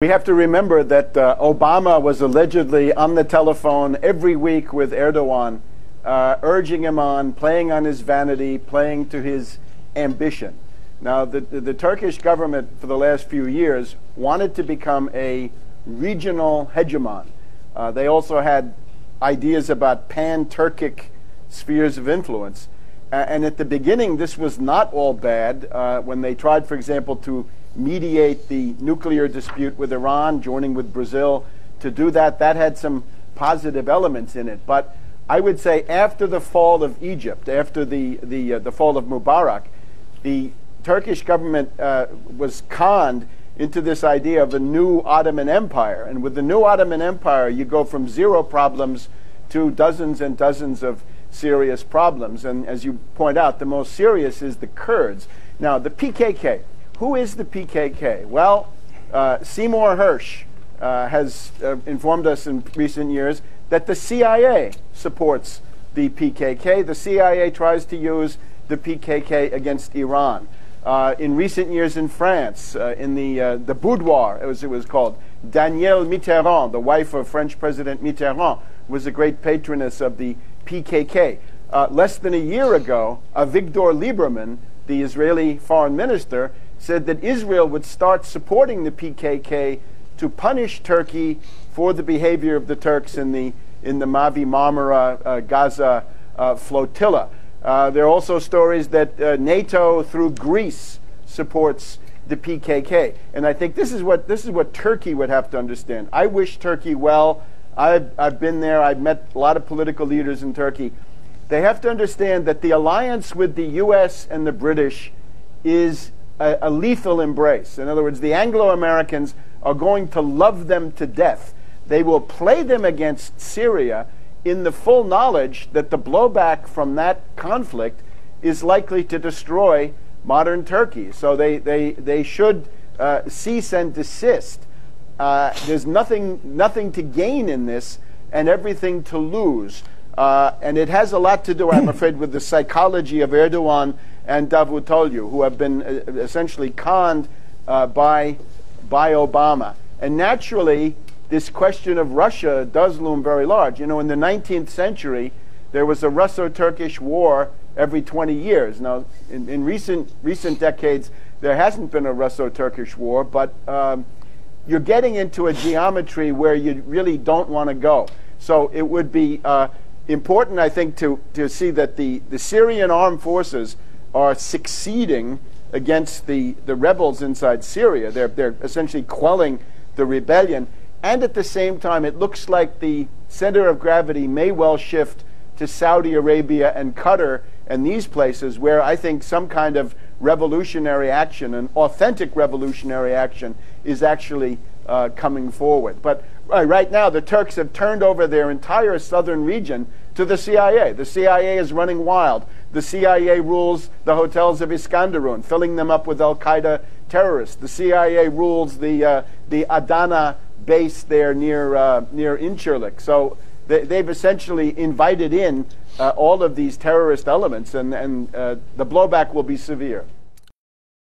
We have to remember that Obama was allegedly on the telephone every week with Erdogan, urging him on, playing on his vanity, playing to his ambition. Now, the Turkish government for the last few years wanted to become a regional hegemon. They also had ideas about pan-Turkic spheres of influence. And at the beginning, this was not all bad. When they tried, for example, to mediate the nuclear dispute with Iran, joining with Brazil to do that, that had some positive elements in it. But I would say after the fall of Egypt, after the fall of Mubarak, the Turkish government was conned into this idea of a new Ottoman Empire. And with the new Ottoman Empire, you go from zero problems to dozens and dozens of serious problems. And as you point out, the most serious is the Kurds. Now, the PKK. Who is the PKK? Well, Seymour Hersh has informed us in recent years that the CIA supports the PKK. The CIA tries to use the PKK against Iran. In recent years in France, in the boudoir, as it was called, Danielle Mitterrand, the wife of French President Mitterrand, was a great patroness of the PKK. Less than a year ago, Avigdor Lieberman, the Israeli foreign minister, said that Israel would start supporting the PKK to punish Turkey for the behavior of the Turks in the Mavi Marmara Gaza flotilla. There are also stories that NATO through Greece supports the PKK, and I think this is what Turkey would have to understand. I wish Turkey well. I've been there. I've met a lot of political leaders in Turkey. They have to understand that the alliance with the U.S. and the British is a lethal embrace. In other words, the Anglo-Americans are going to love them to death. They will play them against Syria in the full knowledge that the blowback from that conflict is likely to destroy modern Turkey. So they should cease and desist. There's nothing to gain in this and everything to lose. And it has a lot to do, I'm afraid, with the psychology of Erdogan and Davutoglu, who have been essentially conned by Obama. And naturally, this question of Russia does loom very large. You know, in the 19th century, there was a Russo-Turkish war every 20 years. Now, in recent decades, there hasn't been a Russo-Turkish war, but you're getting into a geometry where you really don't want to go. So it would be important, I think, to see that the Syrian armed forces are succeeding against the rebels inside Syria. They're essentially quelling the rebellion. And at the same time, it looks like the center of gravity may well shift to Saudi Arabia and Qatar and these places where I think some kind of revolutionary action, an authentic revolutionary action, is actually coming forward. But right now, the Turks have turned over their entire southern region to the CIA. The CIA is running wild. The CIA rules the hotels of Iskandarun, filling them up with al-Qaeda terrorists. The CIA rules the Adana base there near Incirlik. So they've essentially invited in all of these terrorist elements, and the blowback will be severe.